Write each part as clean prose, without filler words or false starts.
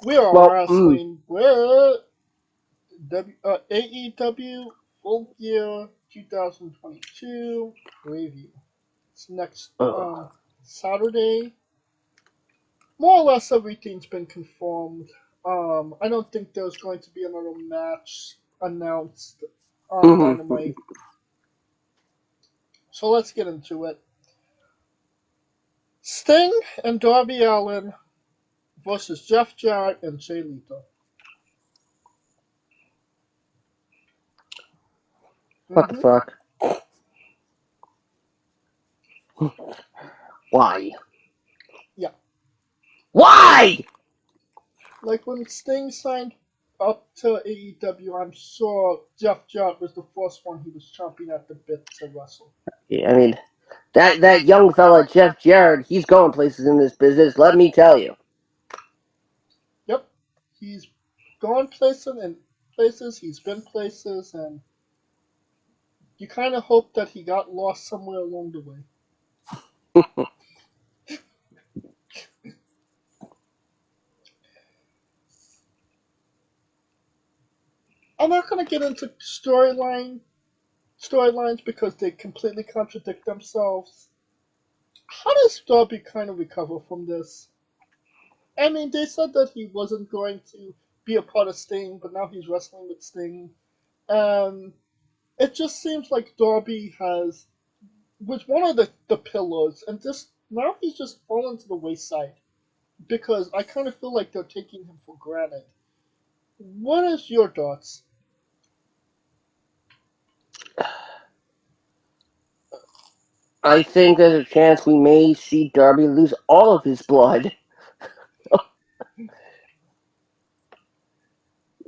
We are Well, wrestling with AEW Full Gear 2022 review. It's next Saturday. More or less everything's been confirmed. I don't think there's going to be another match announced on Dynamite. So let's get into it. Sting and Darby Allin versus Jeff Jarrett and Jay Lethal. what the fuck? Why? Yeah. Why? Like when Sting signed up to AEW, I'm sure Jeff Jarrett was the first one he was chomping at the bit to wrestle. Yeah, I mean, that young fella, Jeff Jarrett, he's going places in this business, let me tell you. Yep. He's gone places, he's been places, and you kind of hope that he got lost somewhere along the way. I'm not going to get into storylines because they completely contradict themselves. How does Darby kind of recover from this? I mean, they said that he wasn't going to be a part of Sting, but now he's wrestling with Sting. Um, it just seems like Darby was one of the pillars, and just now he's just fallen to the wayside because I kind of feel like they're taking him for granted. What is your thoughts? I think there's a chance we may see Darby lose all of his blood.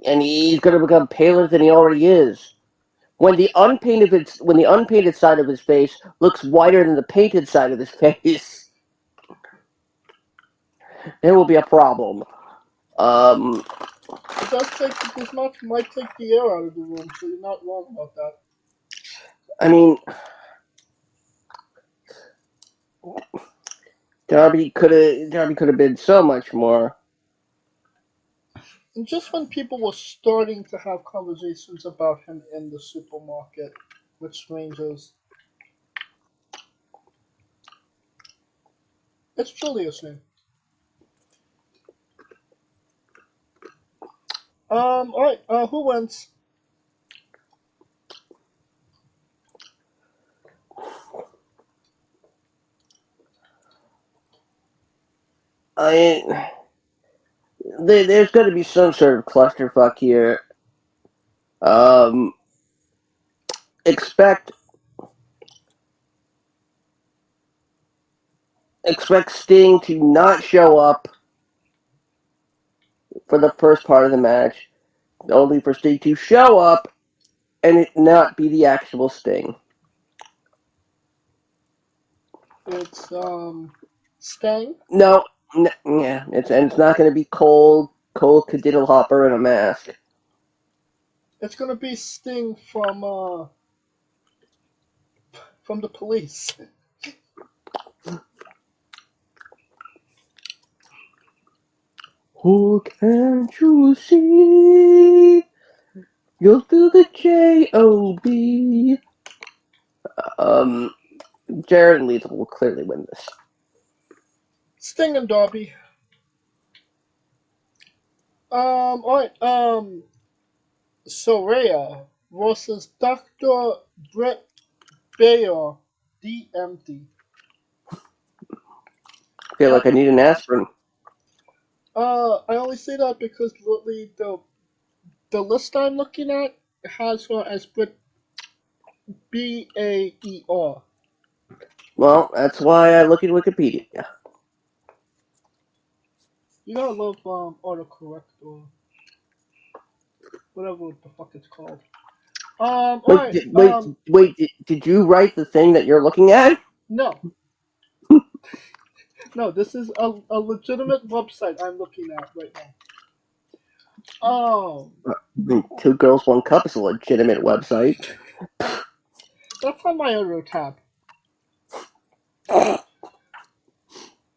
And he's going to become paler than he already is. When the unpainted side of his face looks whiter than the painted side of his face, there will be a problem. It does take this match might take the air out of the room, so you're not wrong about that. I mean, Darby could have been so much more. And just when people were starting to have conversations about him in the supermarket with strangers, it's truly a shame. Alright, who wins? There's going to be some sort of clusterfuck here. Um, expect Sting to not show up for the first part of the match, only for Sting to show up and it not be the actual Sting. It's Stang. No, yeah, it's not going to be Cole Cadiddle Hopper in a mask. It's gonna be Sting from the police. Oh, can't you see? You'll do the J-O-B. Jarrett and Lethal will clearly win this. Sting and Darby. Alright, Soraya versus Dr. Britt Bayer, DMD. I feel like I need an aspirin. I only say that because literally the list I'm looking at has her as Britt Baer. Well, that's why I look at Wikipedia. You gotta love autocorrect or whatever the fuck it's called. Alright, Wait, did you write the thing that you're looking at? no. No, this is a legitimate website I'm looking at right now. Two Girls, One Cup is a legitimate website. That's on my other tab.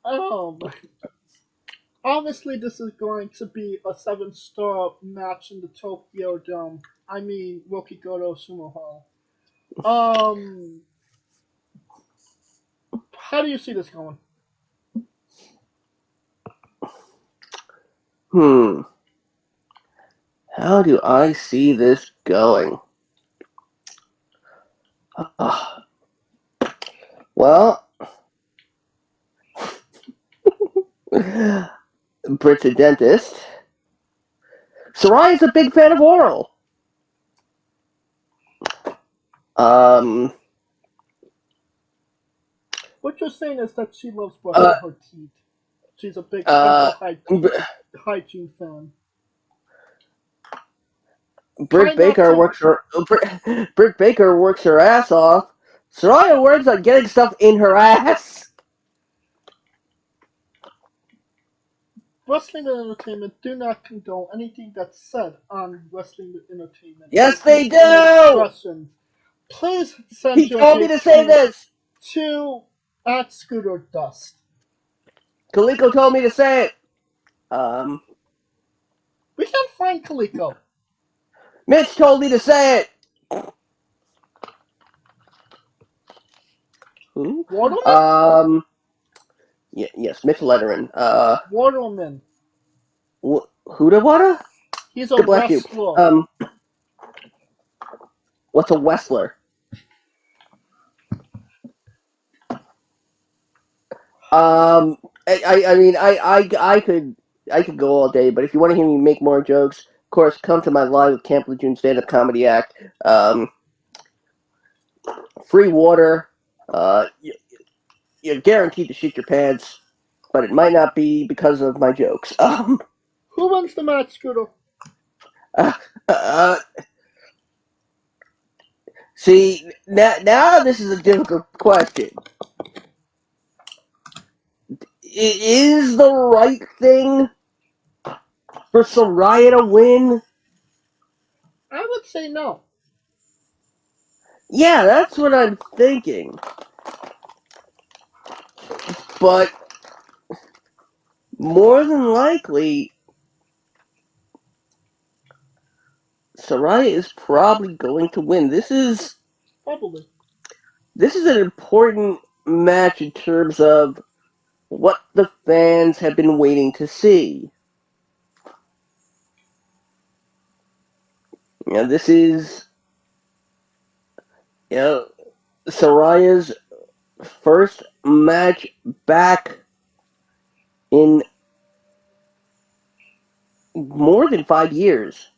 Um, Obviously, this is going to be a 7-star match in the Tokyo Dome. I mean, Rokigoro Sumo Hall. How do you see this going? How do I see this going? Well, Britt's a dentist. Sarai's a big fan of oral. What you're saying is that she loves brushing her teeth. She's a big dental hygiene fan. Britt Baker works her ass off. Saraya works on getting stuff in her ass. Wrestling Entertainment do not condone anything that's said on Wrestling Entertainment. Yes, they do! Please send he your told me to say this! To at Scooter Dust. Kaliko told me to say it. We can't find Kaliko. Mitch told me to say it. Who? Waterman? Yes, Mitch Letterin. Waterman. Hudawada? He's a wrestler. What's a wrestler? I could go all day, but if you want to hear me make more jokes, of course, come to my live with Camp Lejeune stand-up comedy act. Free water. You're guaranteed to shit your pants, but it might not be because of my jokes. Who runs the match, Scooter? See, now this is a difficult question. It is the right thing for Saraya to win? I would say no. Yeah, that's what I'm thinking. But more than likely, Saraya is probably going to win. This is an important match in terms of what the fans have been waiting to see. This is, Saraya's first match back in more than 5 years.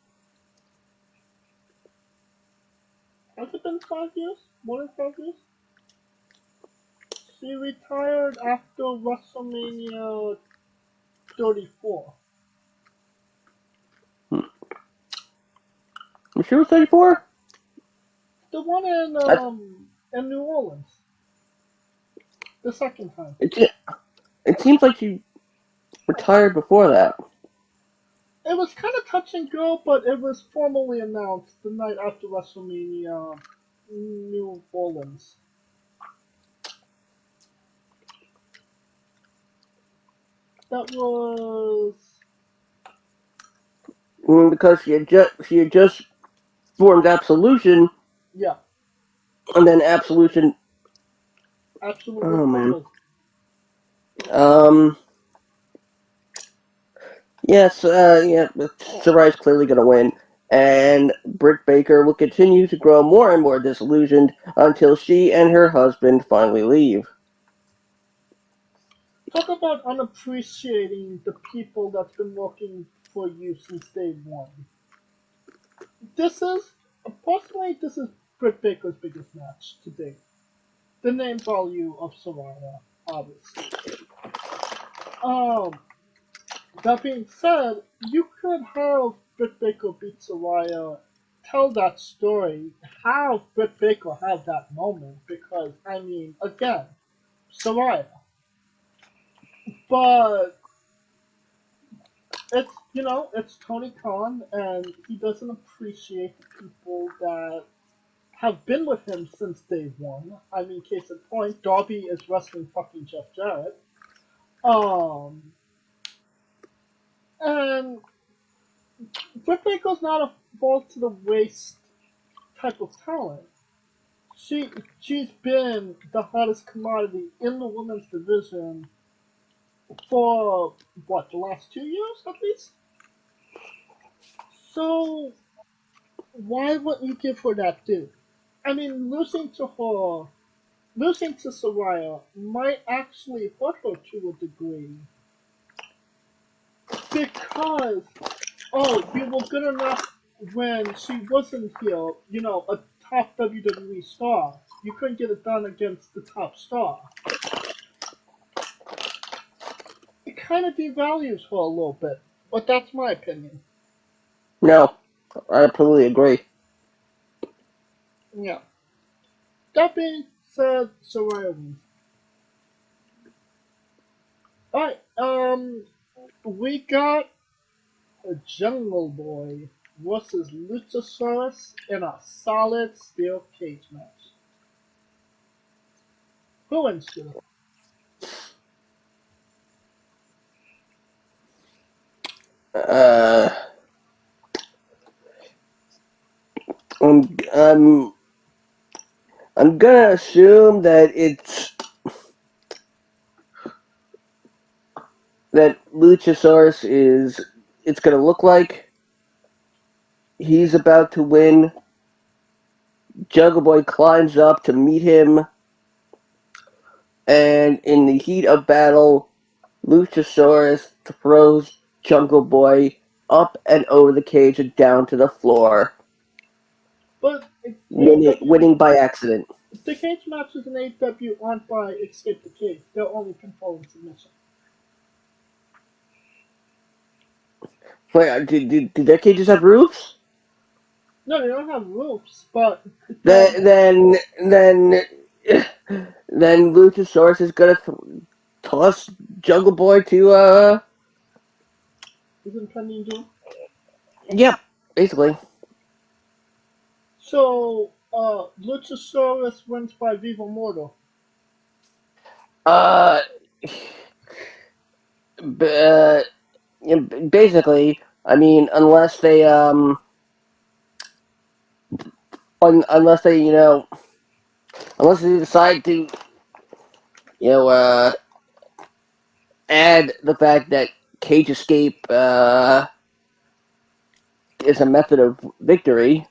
Has it been 5 years? More than 5 years? She retired after WrestleMania 34. You sure it was 34? The one in New Orleans. The second time. It seems like she retired before that. It was kind of touch and go, but it was formally announced the night after WrestleMania New Orleans. That was because she had just formed Absolution. Yeah. And then Absolution. Absolutely. Oh man. Yes. Sarai's clearly going to win, and Britt Baker will continue to grow more and more disillusioned until she and her husband finally leave. Talk about unappreciating the people that's been working for you since day one. This is Britt Baker's biggest match to date. The name value of Saraya, obviously. That being said, you could have Britt Baker beat Saraya, tell that story, have Britt Baker have that moment, because, I mean, again, Saraya. But it's Tony Khan, and he doesn't appreciate the people that have been with him since day one. I mean, case in point, Darby is wrestling fucking Jeff Jarrett. And Britt Baker's not a fall to the waist type of talent. She's been the hottest commodity in the women's division for what, the last 2 years at least. So why wouldn't you give her that due? I mean, losing to Soraya might actually hurt her to a degree because you were good enough when she wasn't here. You know, a top WWE star. You couldn't get it done against the top star. It kind of devalues her a little bit, but that's my opinion. No, I completely agree. Yeah. That being said, Soraya wins. Alright, we got a Jungle Boy versus Luchasaurus in a solid steel cage match. Who wins here? Uh, I'm, I'm, I'm gonna assume that Luchasaurus is. It's gonna look like he's about to win. Jungle Boy climbs up to meet him, and in the heat of battle, Luchasaurus throws Jungle Boy up and over the cage and down to the floor, But AEW, winning by accident. the cage matches in AEW aren't by Escape the Cage. They're only pinfall and submission. Wait, did their cages have roofs? No, they don't have roofs, but Then then then Luchasaurus is gonna toss Jungle Boy to isn't pending doom. Yep, basically. So, Luchasaurus wins by Viva Mortal. Uh, uh basically, I mean, unless they unless they decide to you know add the fact that cage escape is a method of victory.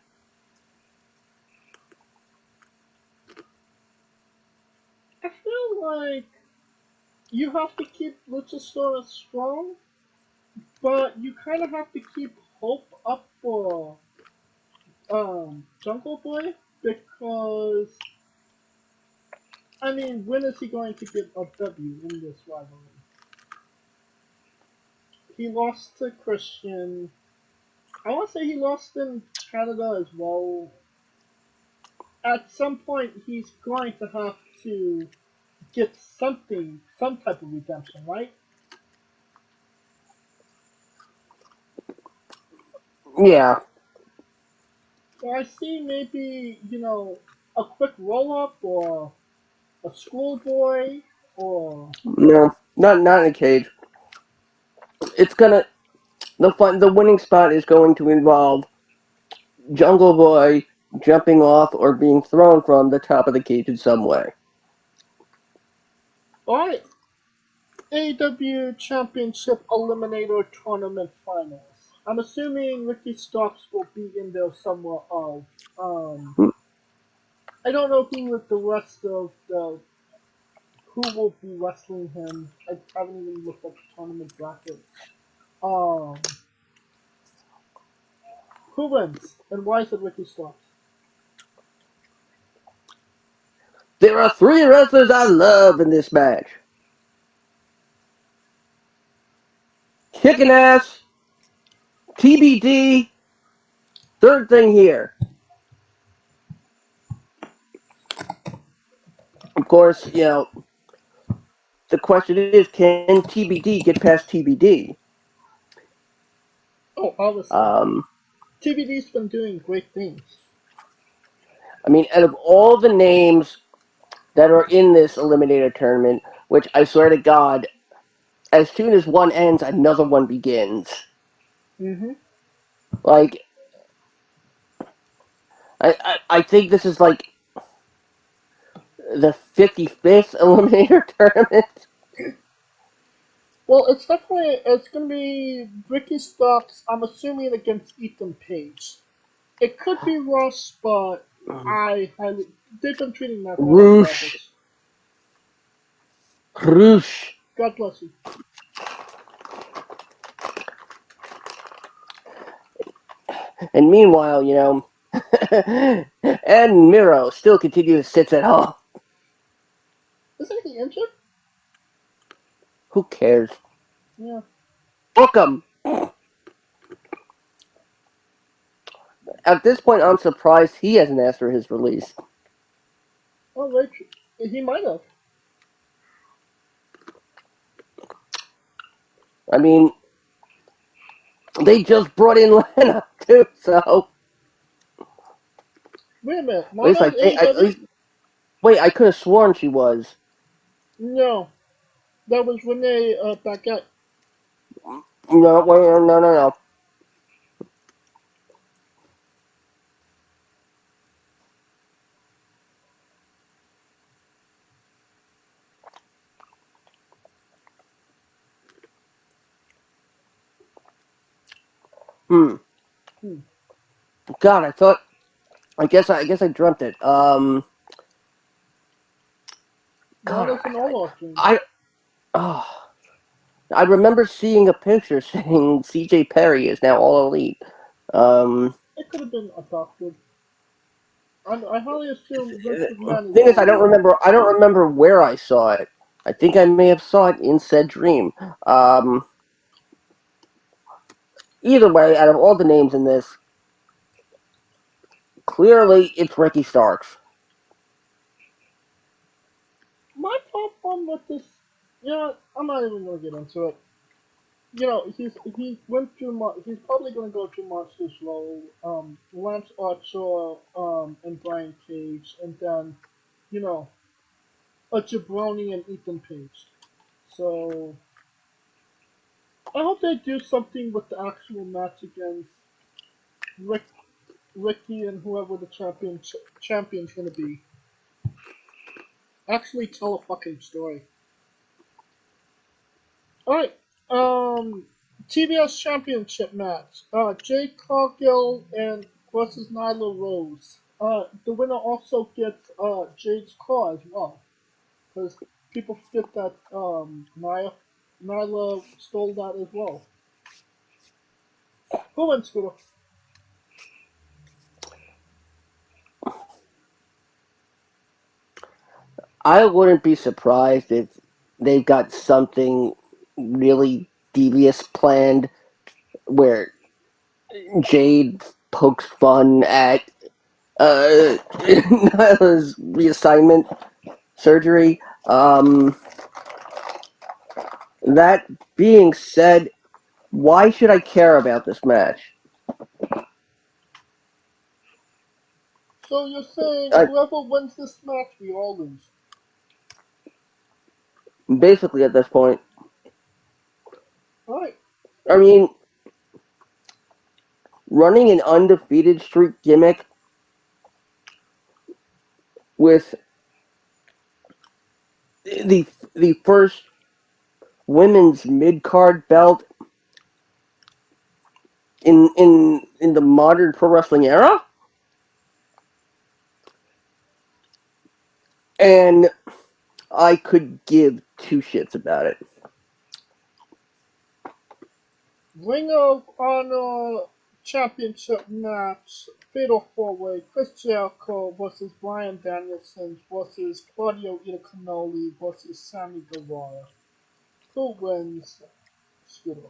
I feel like you have to keep Luchasaurus strong, but you kind of have to keep hope up for Jungle Boy because I mean, when is he going to get a W in this rivalry? He lost to Christian. I want to say he lost in Canada as well. At some point, he's going to have to get something, some type of redemption, right? Yeah. So I see maybe, a quick roll up or a schoolboy or. No, not in a cage. It's gonna the winning spot is going to involve Jungle Boy jumping off or being thrown from the top of the cage in some way. Alright, AEW Championship Eliminator Tournament Finals. I'm assuming Ricky Starks will be in there somewhere of. I don't know the rest of the who will be wrestling him. I haven't even looked at the tournament bracket. Um, who wins and why is it Ricky Starks? There are three wrestlers I love in this match. Kicking ass, TBD, third thing here. Of course, the question is, can TBD get past TBD? Oh, obviously. Um, TBD's been doing great things. I mean, out of all the names that are in this Eliminator tournament, which I swear to God, as soon as one ends, another one begins. Mm-hmm. Like, I think this is like the 55th Eliminator tournament. Well, it's gonna be Ricky Starks. I'm assuming against Ethan Page. It could be Ross, but they've been treating that highly Roosh. garbage. Roosh. God bless you. And meanwhile, and Miro still continues to sit at home. Isn't he injured? Who cares? Yeah. Book him. At this point, I'm surprised he hasn't asked for his release. Oh, right. He might have. I mean, they just brought in Lana too, so Wait a minute. at least I Lana's think. At AEW? least, wait, I could have sworn she was. No. That was Renee Baguette. No, wait, no. Hmm. Hmm. God, I thought. I guess I dreamt it. God, Lana's an all dream. I. Oh, I remember seeing a picture saying C.J. Perry is now all elite. It could have been adopted. I highly assume Vince McMahon is Thing is, all I don't elite. remember. I don't remember where I saw it. I think I may have saw it in said dream. Either way, out of all the names in this, clearly it's Ricky Starks. My problem with this, I'm not even gonna get into it. He went through he's probably gonna go through Monsters Row, Lance Archer, and Brian Cage, and then, you know, a Jabroni and Ethan Page. So I hope they do something with the actual match against Rick, Ricky and whoever the champion's gonna be. Actually, tell a fucking story. All right. TBS Championship match. Jade Cargill and versus Nyla Rose. The winner also gets Jade's car as well, because people forget that Nyla stole that as well. Who wins, Scooter? I wouldn't be surprised if they've got something really devious planned where Jade pokes fun at Nyla's reassignment surgery. That being said, why should I care about this match? So you're saying I, whoever wins this match, we all lose. basically, at this point, All right. I mean, running an undefeated streak gimmick with the first women's mid card belt in the modern pro wrestling era, and I could give two shits about it. Ring of Honor Championship match. Fatal 4-way. Chris Jericho versus Bryan Danielson versus Claudio Iaconoli versus Sammy Guevara. Who wins? Scooter.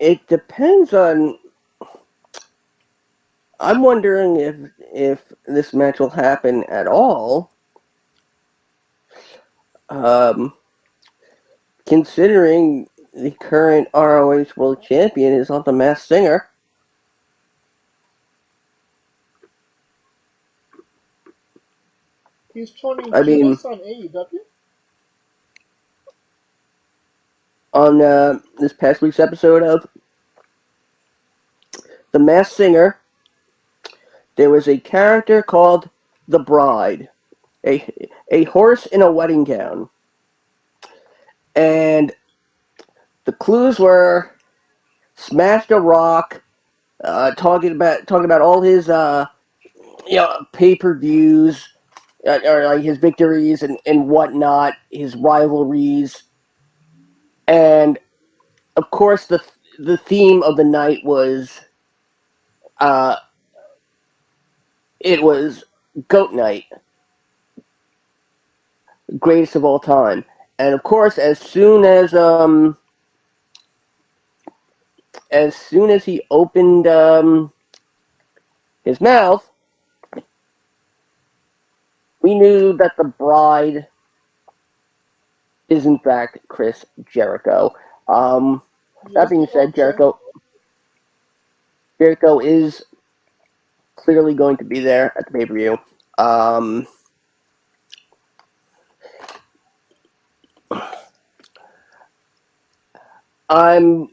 It depends on. I'm wondering if this match will happen at all. Um, Considering the current ROH World Champion is not the Masked Singer. He's turning I mean, heel on AEW. on this past week's episode of The Masked Singer, there was a character called the Bride, a horse in a wedding gown, and the clues were smashed a rock, talking about all his pay-per-views, or like his victories and whatnot, his rivalries, and of course the theme of the night was uh, it was Goat Night, greatest of all time, and of course as soon as he opened his mouth, we knew that the bride is in fact Chris Jericho. That Yes, being the said, Archer. Jericho is clearly going to be there at the pay-per-view. I'm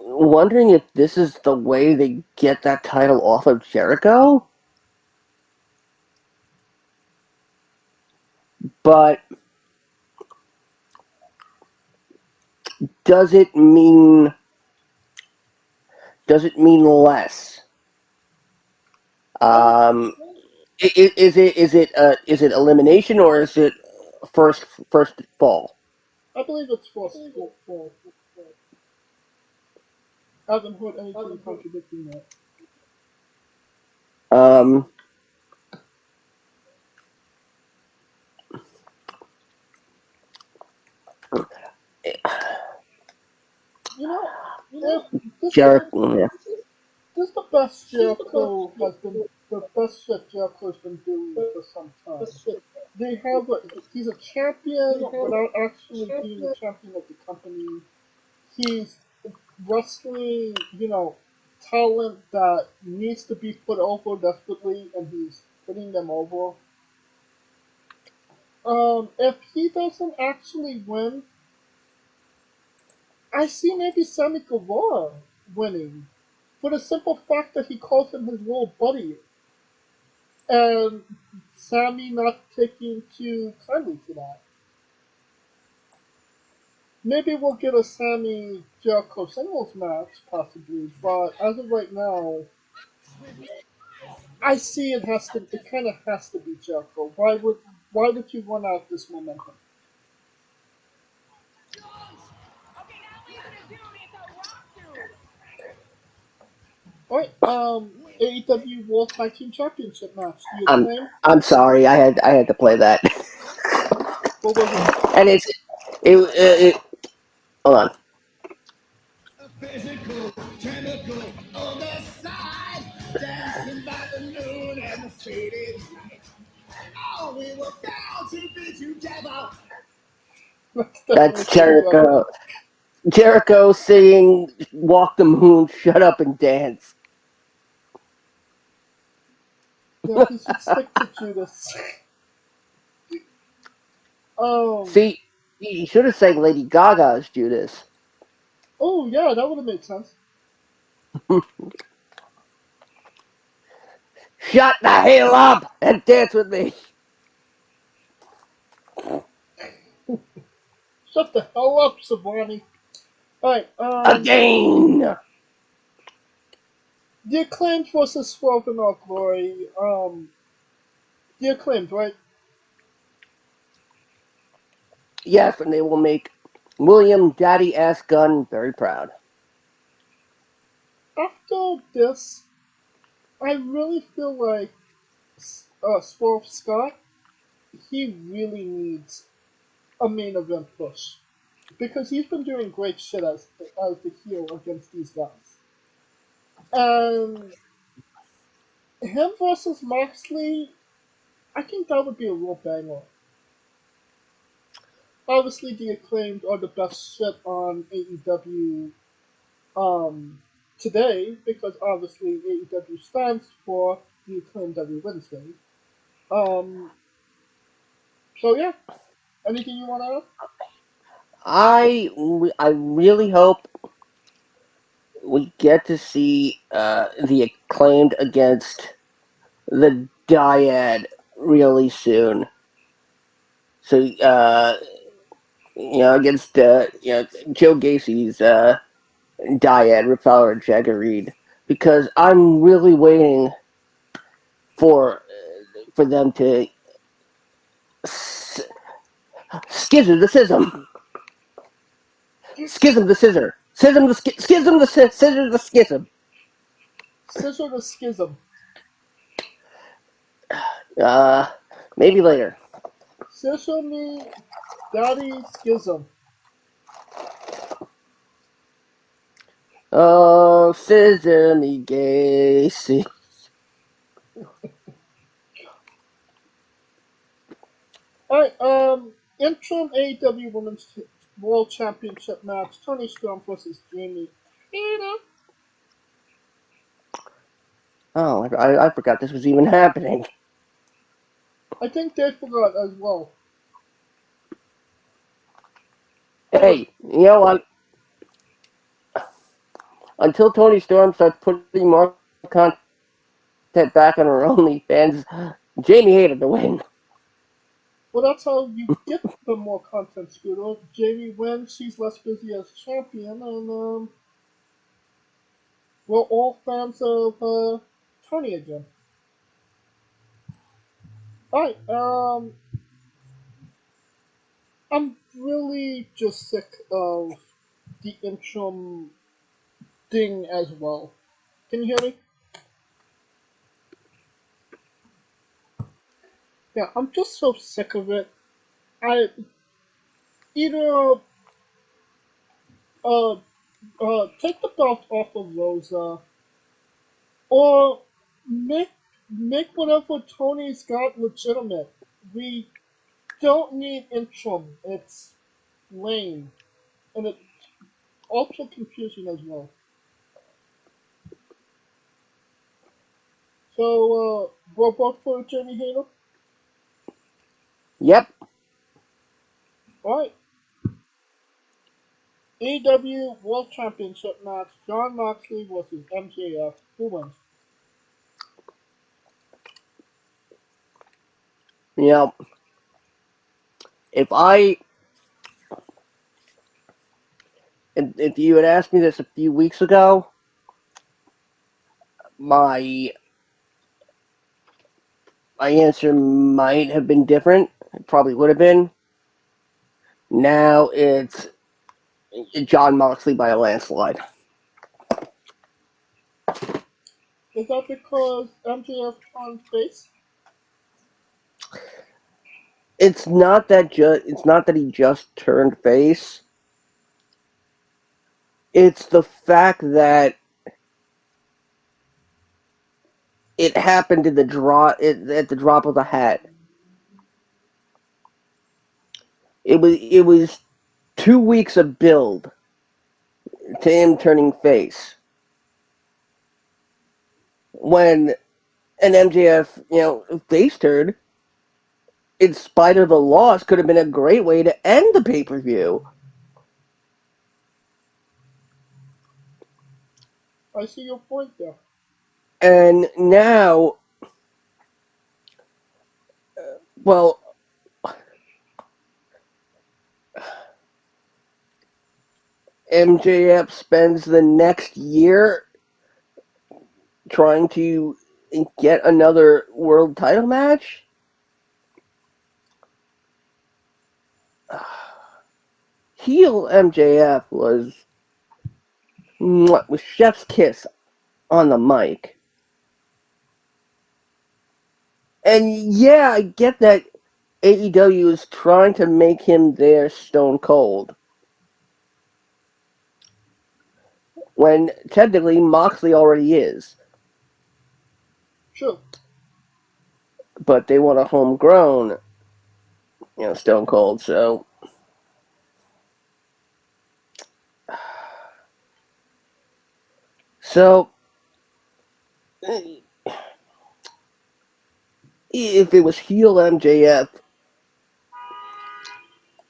wondering if this is the way they get that title off of Jericho. But does it mean less? Um, Is it elimination or is it first fall? I believe it's full. I haven't heard anything contradicting that. Um, You know, if Jericho. Yeah. this the best Jericho has been, the best shit Jericho's been doing for some time. They have he's a champion without actually being a champion of the company. He's wrestling, talent that needs to be put over desperately, and he's putting them over. If he doesn't actually win, I see maybe Sammy Guevara winning, for the simple fact that he calls him his little buddy, and Sammy not taking too kindly to that. Maybe we'll get a Sammy Jericho singles match, possibly, but as of right now, I see it kind of has to be Jericho. Why would you run out this momentum? All right, AEW World Tag Team Championship match. The I'm Acclaim. I'm sorry. I had to play that, What was it? and it hold on. Physical, chemical, on the side, dancing by the moon and the faded light. Oh, we were bound to be together. That's That's definitely Jericho. Jericho singing "Walk the Moon, Shut Up and Dance." Yeah, he should stick to Judas. um. See, he should have sang Lady Gaga's Judas. Oh yeah, that would have made sense. Shut the hell up and dance with me. Shut the hell up, Savani. All right. Again. The Acclaimed versus Swerve in Our Glory. The Acclaimed, right? Yes, and they will make William Daddy Ass Gunn very proud. After this, I really feel like Swerve Scott, he really needs a main event push because he's been doing great shit as the heel against these guys. And him versus Moxley, I think that would be a real banger. Obviously, the Acclaimed are the best shit on AEW um, today because obviously AEW stands for the Acclaimed every Wednesday. Um, So yeah, anything you want to add? I really hope we get to see the Acclaimed against the Dyad really soon. So against Joe Gacy's Dyad, Rip Fowler, and Jagger Reed, because I'm really waiting for them to schism the schism. Schism the scissor. Schism the scissor the schism. Scissor the schism. Maybe later. Scissor me, daddy schism. Oh, scissor me, Gacy. Alright, interim AEW Women's World Championship match, Tony Storm versus Jamie Hayter. Oh, I forgot this was even happening. I think they forgot as well. Hey, you know what? Until Tony Storm starts putting more content back on her OnlyFans, Jamie hated the win. Well, that's how you get the more content, Scooter. Jamie wins, she's less busy as champion, and we're all fans of Tony again. Alright, I'm really just sick of the interim thing as well. Can you hear me? Yeah, I'm just so sick of it. I either uh take the belt off of Rosa or make whatever Tony's got legitimate. We don't need interim. It's lame and it's also confusing as well. So we're both for Jamie Hayter. Yep. Alright. AEW World Championship match, Jon Moxley versus MJF. Who wins? You know, if you had asked me this a few weeks ago, my answer might have been different. It probably would have been. Now it's Jon Moxley by a landslide. Is that because MJF turned face? It's not that he just turned face. It's the fact that it happened at the drop of a hat. It was 2 weeks of build to him turning face. When an MJF, face turn, in spite of the loss, could have been a great way to end the pay-per-view. I see your point there. And now, well, MJF spends the next year trying to get another world title match? Heel MJF was chef's kiss on the mic. And yeah, I get that AEW is trying to make him their Stone Cold, when technically Moxley already is. Sure. But they want a homegrown, Stone Cold, so. So, if it was heel MJF,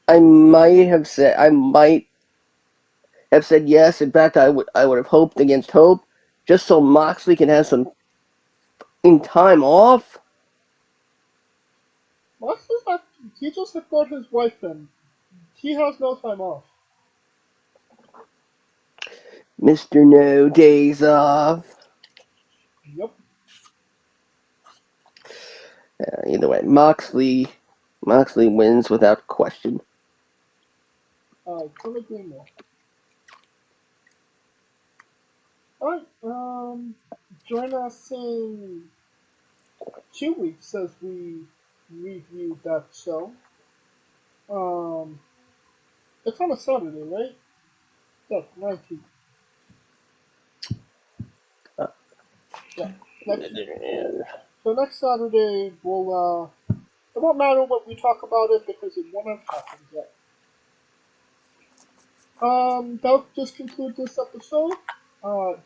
I might have said yes. In fact, I would have hoped against hope, just so Moxley can have some in time off. Moxley's not. He just brought his wife in. He has no time off. Mr. No Days Off. Yep. Either way, Moxley wins without question. Couldn't agree more. Alright, join us in 2 weeks as we review that show. It's on a Saturday, right? Yeah, 19th. Yeah, so next Saturday, we'll, it won't matter what we talk about it because it won't have happened yet. That'll just conclude this episode.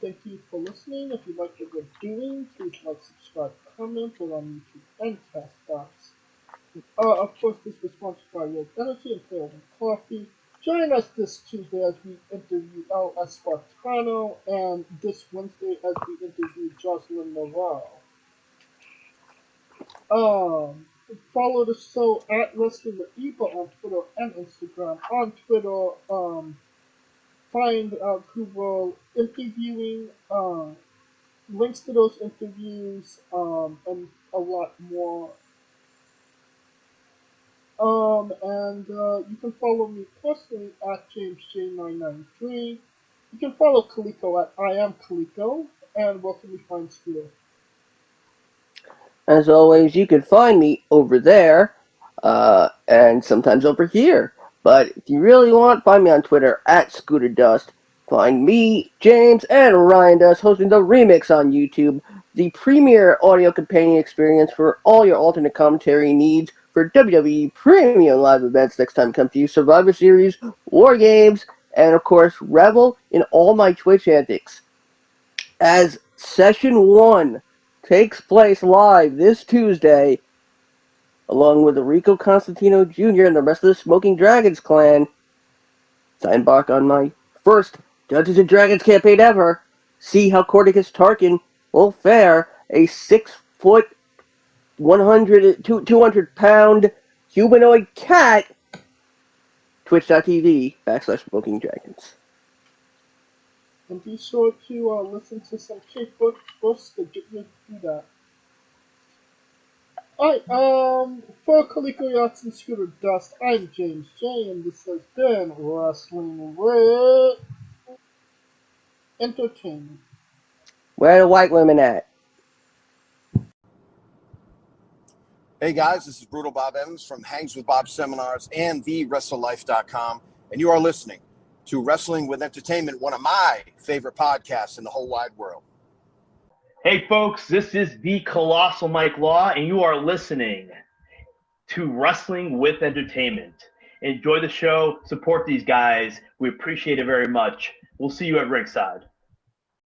Thank you for listening. If you like what we're doing, please like, subscribe, comment, both on YouTube and Castbox. Of course, this was sponsored by Rogue Energy and Failed Coffee. Join us this Tuesday as we interview El Espartano, and this Wednesday as we interview Jocelyn Navarro. Follow the show at Wrestling with Eva on Twitter and Instagram. On Twitter, find out who we're interviewing, links to those interviews, and a lot more. And you can follow me personally at JamesJ993. You can follow Kaliko at I am Kaliko, and where can we find Scooter? As always, you can find me over there, and sometimes over here. But if you really want, find me on Twitter at Scooter Dust. Find me, James, and Ryan Dust hosting the Remix on YouTube, the premier audio companion experience for all your alternate commentary needs for WWE premium live events next time come to you, Survivor Series, War Games, and of course, revel in all my Twitch antics. As Session 1 takes place live this Tuesday, along with Rico Constantino Jr. and the rest of the Smoking Dragons clan, as I embark on my first Dungeons & Dragons campaign ever. See how Cordicus Tarkin will fare, a 6-foot, 200-pound humanoid cat. Twitch.tv/Smoking Dragons. And be sure to listen to some K-pop books to get you through that. Alright, for Kaliko Yachts and Scooter Dust, I'm James J, and this has been Wrestling with Entertainment. Where are the white women at? Hey guys, this is Brutal Bob Evans from Hangs with Bob Seminars and TheWrestleLife.com, and you are listening to Wrestling with Entertainment, one of my favorite podcasts in the whole wide world. Hey folks, this is the Colossal Mike Law, and you are listening to Wrestling with Entertainment. Enjoy the show, support these guys. We appreciate it very much. We'll see you at ringside.